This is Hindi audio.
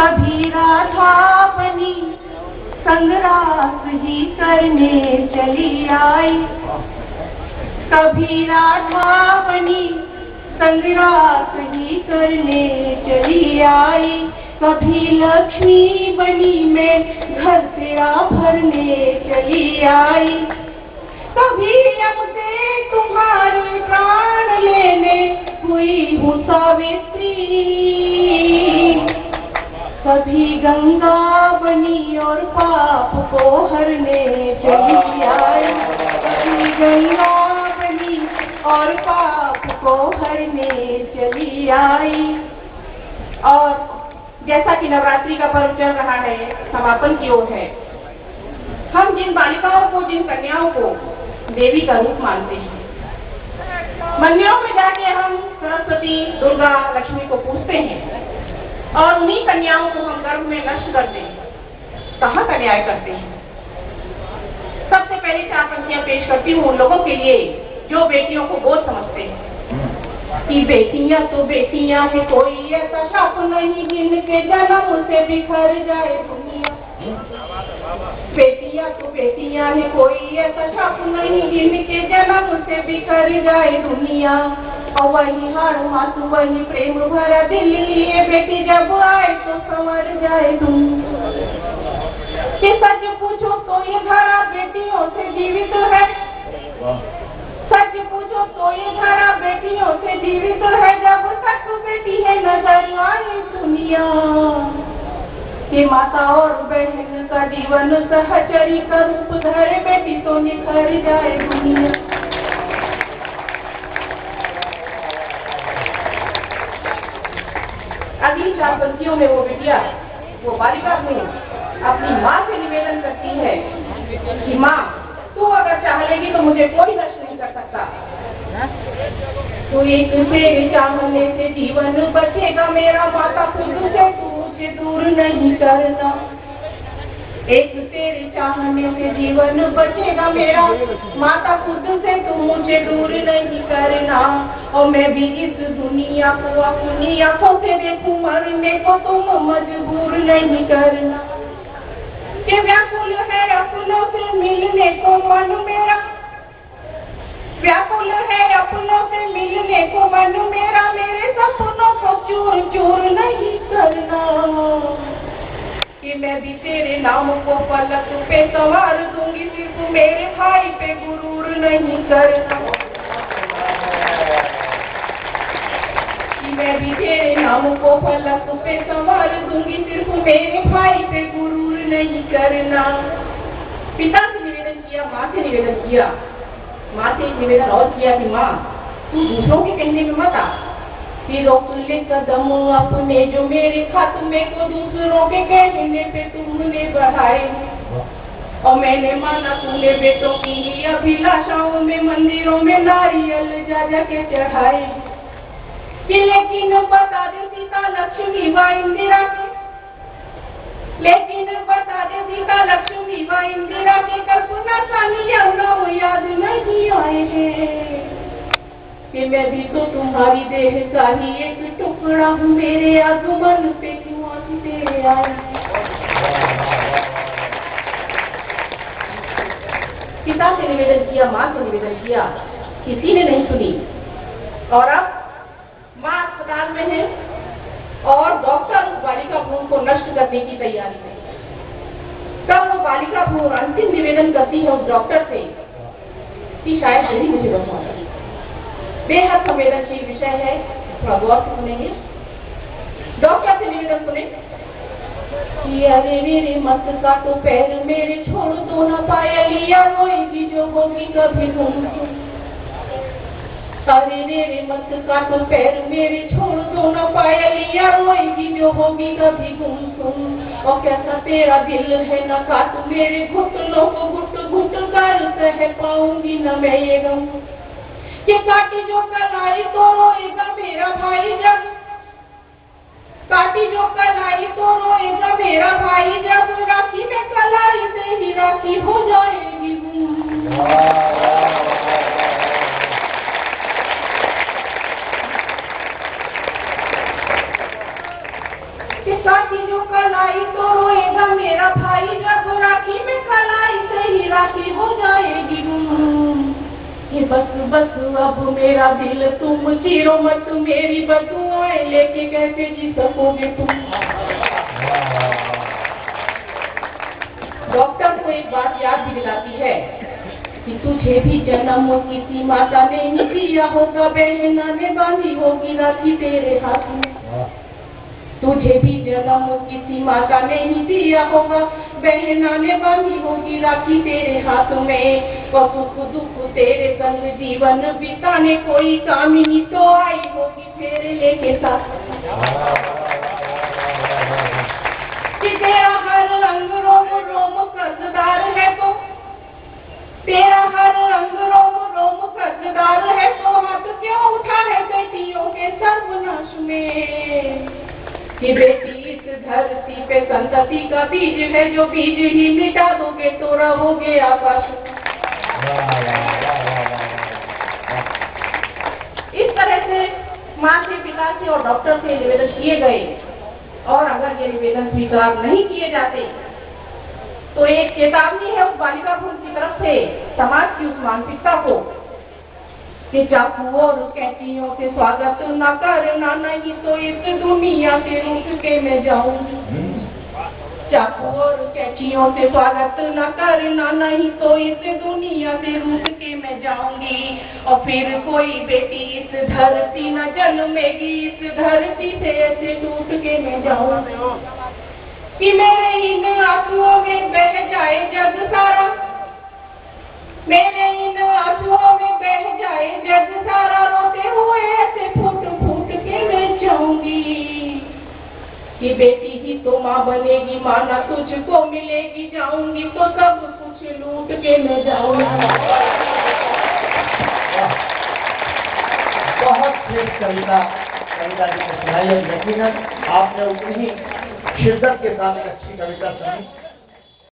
कभी राधा बनी संगरास ही करने चली आई, कभी राधा बनी संगरास ही करने चली आई, कभी लक्ष्मी बनी मैं घर तेरा भरने चली आई, कभी यम से तुम्हारे प्राण लेने हुई हूँ सावित्री, कभी गंगा बनी और पाप को हरने चली आई, कभी गंगा बनी और पाप को हरने चली आई। और जैसा कि नवरात्रि का पर्व चल रहा है, समापन की ओर है, हम जिन बालिकाओं को, जिन कन्याओं को देवी का रूप मानते हैं, मंदिरों में जाके हम सरस्वती, दुर्गा, लक्ष्मी को पूजते हैं और उन्हीं कन्याओं को हम गर्भ में नष्ट करते हैं। कहाँ का न्याय करते हैं? सबसे पहले 4 पंक्तियां पेश करती हूँ उन लोगों के लिए जो बेटियों को बोझ समझते हैं कि बेटियां तो बेटियां है, कोई ऐसा शाप नहीं जिनके जन्म से बिखर जाए दुनिया। बेटियां तो बेटियां है, कोई ऐसा शाप नहीं जिनके जन्म से बिखर जाए दुनिया। और वही हार हाथ वही प्रेम भरा दिल, ये बेटी जब आए तो संवर जाए तुम। कि सच पूछो तो ये धरा बेटियों से जीवित है, सच पूछो तो ये धरा बेटियों से जीवित है, जब तक बेटी है नजर आए दुनिया। कि माता और बहन का जीवन सहचरी का रूप धरे, बेटी तो निखर जाए दुनिया। अगली 4 पंक्तियों में वो बिटिया, वो बालिका अपनी माँ से निवेदन करती है कि माँ, तू अगर चाह लेगी तो मुझे कोई नष्ट नहीं कर सकता। तो एक तेरे चाहने से जीवन बचेगा मेरा, माता खुद से तू मुझे दूर नहीं करना। एक तेरे चाहने से जीवन बचेगा मेरा, माता खुद से तू मुझे दूर नहीं करना। और मैं भी इस दुनिया को अपनी आंखों से देखूं, मरने को तुम मजबूर नहीं करना। कि व्याकुल है अपनों से मिलने को मन मेरा, व्याकुल है अपनों से मिलने को मन मेरा, मेरे सपनों को चूर चूर नहीं करना। कि मैं भी तेरे नाम को पलक पे संवार दूंगी, सिर्फ मेरे भाई पे गुरूर नहीं करना। कि मैं भी तेरे नाम को पलक पे संवार दूंगी, सिर्फ मेरे भाई पे गुरूर नहीं करना। पिता से निवेदन किया, माँ से निवेदन किया, माँ से एक निवेदन और किया कि माँ, तू दूसरों के कहने में मत आ, कि रोक ले कदम अपने जो मेरे खात्मे को दूसरों के कहने पे तुमने बढ़ाए। और मैंने माना तूने बेटों की अभिलाषाओं में मंदिरों में नारियल जा जा के चढ़ाए। कि लेकिन बता दे सीता लक्ष्मी व इंदिरा के, लेकिन बता दे सीता लक्ष्मी व इंदिरा के कल्पना सानिया नाम याद नहीं आए हैं। कि मैं भी तो तुम्हारी देह का ही एक टुकड़ा हूँ, मेरे आगमन पे क्यों आते आए। पिता से निवेदन किया, माँ से निवेदन किया, किसी ने नहीं सुनी। और अब माँ अस्पताल में है और डॉक्टर उस बालिका भ्रूण को नष्ट करने की तैयारी में। तब वो बालिका भ्रूण अंतिम निवेदन करती है उस डॉक्टर से कि शायद यही मुझे बचाना। बेहद संवेदनशील विषय है, थोड़ा गौर से सुनेंगे। डॉक्टर से निवेदन सुने कि अरे मेरे मत का तो पैर मेरे छोड़ दो ना पायलिया, रोएगी जो होगी कभी तुम। अरे मेरे मत का तो पैर मेरे छोड़ दो ना पायलिया, रोएगी जो होगी कभी तुम। और कैसा तेरा दिल है ना काट मेरे घुटनों को घुट घुट कर सह पाऊंगी न मैं ये गम। कि काटी जो कलाई तो रोएगा मेरा भाई जब, काटी जो कलाई तो रोएगा मेरा भाई जब, राखी में कलाई से ही राखी हो जाएगी। कि काटी जो कलाई तो रोएगा मेरा भाई, जब राखी में कलाई से ही राखी हो जाएगी गुम। ये बस बस अब मेरा दिल तुम चीरो मत, मेरी बदुआएं लेके कैसे जी सकोगे तुम। डॉक्टर को एक बात याद दिलाती है कि तुझे भी जन्म किसी माता ने ही दिया होगा, बहना ने बांधी होगी राखी तेरे हाथ में। तुझे भी जन्म किसी माता ने ही दिया होगा, बहना ने बांधी होगी राखी तेरे हाथ में। और सुख दुख तेरे संग जीवन बिताने कोई कामिनी तो आई होगी तेरे लेके साथ। कि तेरा हर रंग रोम रोम कर्जदार है तो, तेरा हर रंग रोम रोम कर्जदार है तो हाथ क्यों उठा है बेटियों के सर्वनाश में। कि बेटी इस धरती पे संतति का बीज है, जो बीज ही मिटा दोगे तो रहोगे आकाश में। इस तरह से माँ से, पिता से और डॉक्टर से निवेदन किए गए, और अगर ये निवेदन स्वीकार नहीं किए जाते तो एक चेतावनी है उस बालिका भ्रूण की तरफ से समाज की उस मानसिकता को कि चाकू और कैंचियों से स्वागत न करना, नहीं तो इस दुनिया से रुक के मैं जाऊंगी। चाकू और कैंचियों से स्वागत न करना, नहीं तो इस दुनिया से रुक के मैं जाऊंगी। और फिर कोई बेटी इस धरती न जन्मेगी, इस धरती से ऐसे टूट के मैं जाऊंगी। कि मेरे इन आंसुओं में बह जाए जग सारा, मेरे इन आंसुओं में बह जाए जग सारा, रोते हुए ऐसे फूट फूट के मैं जाऊंगी। कि बेटी ही तो माँ बनेगी, माँ ना तुझको मिलेगी, जाऊंगी तो सब कुछ लूट के मैं जाऊंगी। बहुत श्रेष्ठ कविता जी को सुनाई, यकीनन आपने उतनी ही शिद्दत के साथ अच्छी कविता सुनी।